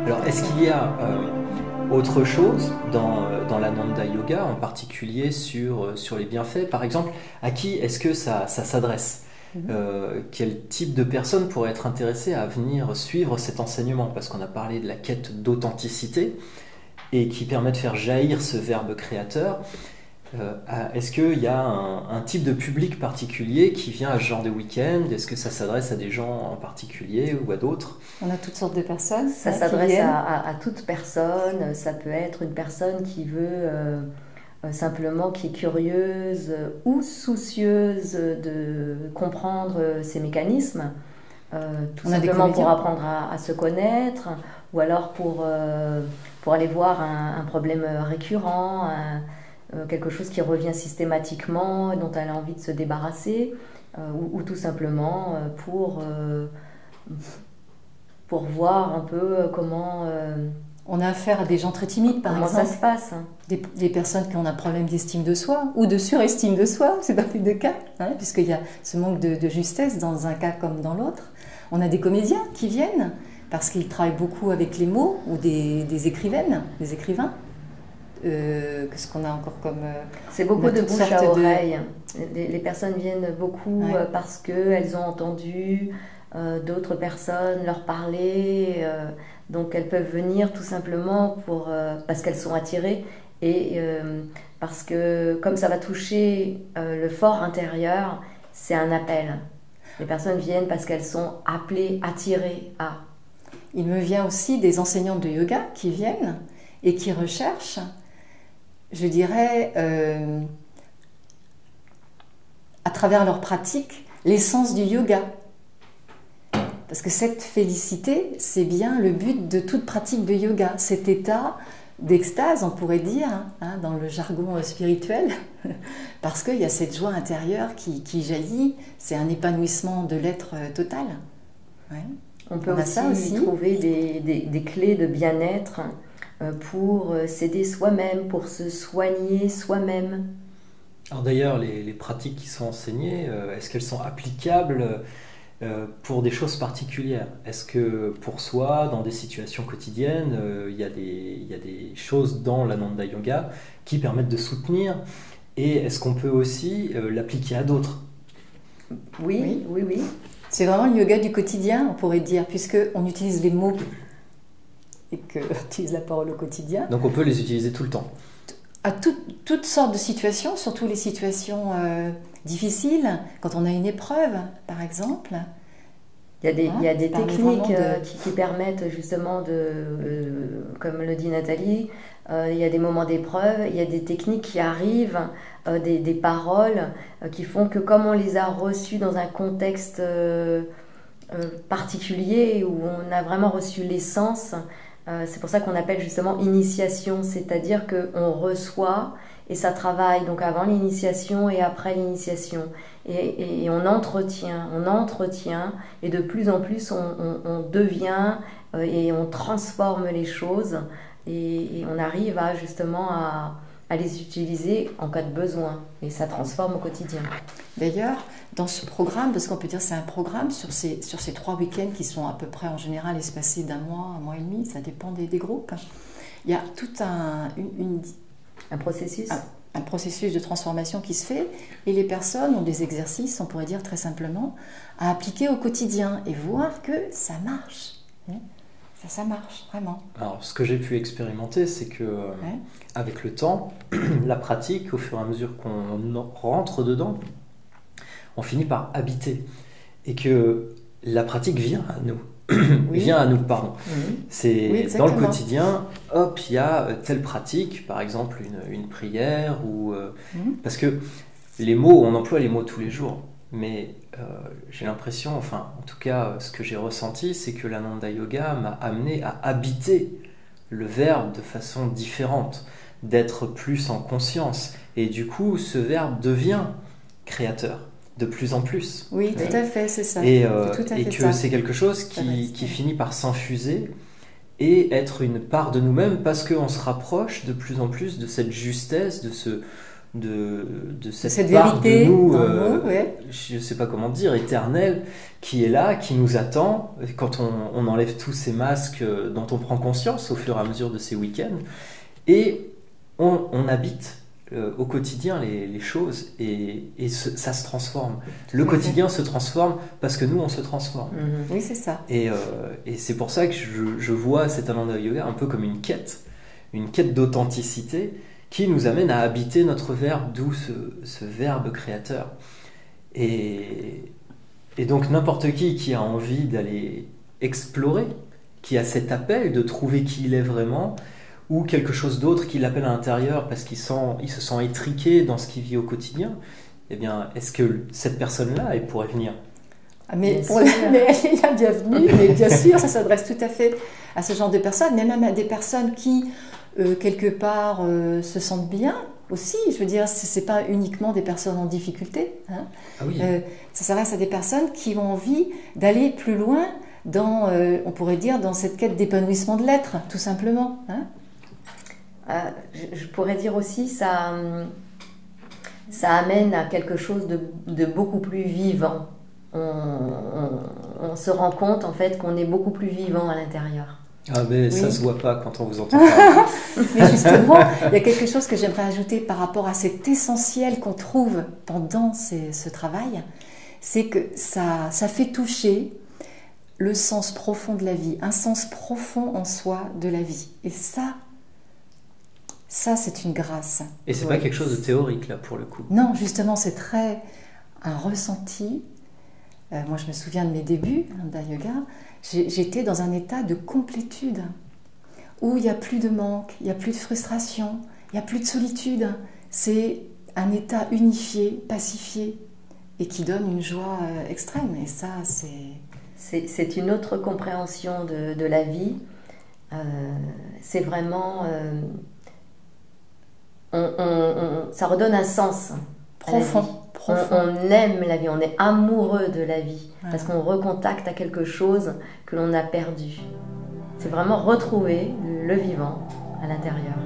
Alors, est-ce qu'il y a autre chose dans l'Ananda Yoga, en particulier sur les bienfaits? Par exemple, à qui est-ce que ça s'adresse? Quel type de personne pourrait être intéressée à venir suivre cet enseignement? Parce qu'on a parlé de la quête d'authenticité et qui permet de faire jaillir ce verbe créateur. Est-ce qu'il y a un type de public particulier qui vient à ce genre de week-end? Est-ce que ça s'adresse à des gens en particulier ou à d'autres? On a toutes sortes de personnes. Ça s'adresse à toute personne. Ça peut être une personne qui veut simplement, qui est curieuse ou soucieuse de comprendre ces mécanismes, tout simplement pour apprendre à se connaître, ou alors pour aller voir un problème récurrent, quelque chose qui revient systématiquement et dont elle a envie de se débarrasser, ou tout simplement pour voir un peu comment... on a affaire à des gens très timides, par exemple. Comment ça se passe? Des personnes qui ont un problème d'estime de soi ou de surestime de soi, c'est dans les deux cas, puisqu'il y a ce manque de justesse dans un cas comme dans l'autre. On a des comédiens qui viennent parce qu'ils travaillent beaucoup avec les mots, ou des écrivaines, des écrivains. Qu'est-ce qu'on a encore comme... C'est beaucoup de bouche à oreille. Les personnes viennent beaucoup parce qu'elles ont entendu d'autres personnes leur parler, donc elles peuvent venir tout simplement parce qu'elles sont attirées et parce que comme ça va toucher le fort intérieur, c'est un appel. Les personnes viennent parce qu'elles sont appelées, attirées à... Il me vient aussi des enseignantes de yoga qui viennent et qui recherchent, je dirais, à travers leur pratique, l'essence du yoga. Parce que cette félicité, c'est bien le but de toute pratique de yoga, cet état d'extase, on pourrait dire, dans le jargon spirituel, parce qu'il y a cette joie intérieure qui jaillit, c'est un épanouissement de l'être total. Ouais. On peut aussi trouver des clés de bien-être pour s'aider soi-même, pour se soigner soi-même. Alors d'ailleurs, les pratiques qui sont enseignées, est-ce qu'elles sont applicables pour des choses particulières? Est-ce que pour soi, dans des situations quotidiennes, il y a des choses dans l'Ananda Yoga qui permettent de soutenir? Et est-ce qu'on peut aussi l'appliquer à d'autres? Oui. C'est vraiment le yoga du quotidien, on pourrait dire, puisqu'on utilise les mots et qu'on utilise la parole au quotidien. Donc on peut les utiliser tout le temps? À toutes sortes de situations, surtout les situations difficiles, quand on a une épreuve, par exemple. Il y a des techniques qui permettent justement comme le dit Nathalie, il y a des moments d'épreuve, il y a des techniques qui arrivent, des paroles qui font que comme on les a reçues dans un contexte particulier, où on a vraiment reçu l'essence, c'est pour ça qu'on appelle justement initiation, c'est-à-dire qu'on reçoit et ça travaille, donc avant l'initiation et après l'initiation. Et on entretient, et de plus en plus on devient et on transforme les choses et on arrive justement à les utiliser en cas de besoin. Et ça transforme au quotidien. D'ailleurs, dans ce programme, parce qu'on peut dire que c'est un programme sur ces 3 week-ends qui sont à peu près en général espacés d'un mois et demi, ça dépend des groupes, il y a tout un processus. Un processus de transformation qui se fait et les personnes ont des exercices, on pourrait dire très simplement, à appliquer au quotidien et voir que ça marche. Ça marche, vraiment. Alors, ce que j'ai pu expérimenter, c'est que avec le temps, la pratique, au fur et à mesure qu'on rentre dedans, on finit par habiter et que la pratique vient à nous. Vient à nous, pardon. C'est dans le quotidien, hop, il y a telle pratique, par exemple une prière, ou parce que les mots, on emploie les mots tous les jours, mais j'ai l'impression, enfin, en tout cas, ce que j'ai ressenti, c'est que l'Ananda Yoga m'a amené à habiter le verbe de façon différente, d'être plus en conscience, et du coup, ce verbe devient créateur. De plus en plus. Oui, tout à fait, c'est ça. Et que c'est quelque chose qui finit par s'infuser et être une part de nous-mêmes parce qu'on se rapproche de plus en plus de cette justesse, de cette part vérité de nous, ouais. je ne sais pas comment dire, éternelle, qui est là, qui nous attend quand on enlève tous ces masques dont on prend conscience au fur et à mesure de ces week-ends. Et on habite au quotidien les choses et ça se transforme. Le quotidien se transforme parce que nous, on se transforme. Oui, c'est ça. Et c'est pour ça que je vois cet Ananda Yoga un peu comme une quête d'authenticité qui nous amène à habiter notre verbe, d'où ce verbe créateur. Et donc n'importe qui a envie d'aller explorer, qui a cet appel de trouver qui il est vraiment, ou quelque chose d'autre qui l'appelle à l'intérieur parce qu'il se sent étriqué dans ce qu'il vit au quotidien, eh bien, est-ce que cette personne-là, elle pourrait venir? Mais elle est la bienvenue, mais bien sûr, ça s'adresse tout à fait à ce genre de personnes, mais même à des personnes qui, quelque part, se sentent bien aussi. Je veux dire, ce n'est pas uniquement des personnes en difficulté. Hein. Ah oui. Ça s'adresse à des personnes qui ont envie d'aller plus loin dans, on pourrait dire, dans cette quête d'épanouissement de l'être, tout simplement. Hein. Je pourrais dire aussi, ça amène à quelque chose de beaucoup plus vivant. On se rend compte en fait qu'on est beaucoup plus vivant à l'intérieur. Ah mais ça se voit pas quand on vous entend parler. Mais justement, il y a quelque chose que j'aimerais ajouter par rapport à cet essentiel qu'on trouve pendant ce travail, c'est que ça fait toucher le sens profond de la vie, un sens profond en soi de la vie. Et ça c'est une grâce. Et c'est pas quelque chose de théorique là pour le coup. Non, justement, c'est très un ressenti. Moi, je me souviens de mes débuts d'un yoga. J'étais dans un état de complétude où il n'y a plus de manque, il n'y a plus de frustration, il n'y a plus de solitude. C'est un état unifié, pacifié et qui donne une joie extrême. Et ça, c'est une autre compréhension de la vie. C'est vraiment... ça redonne un sens profond. On aime la vie, on est amoureux de la vie, parce qu'on recontacte à quelque chose que l'on a perdu. C'est vraiment retrouver le vivant à l'intérieur.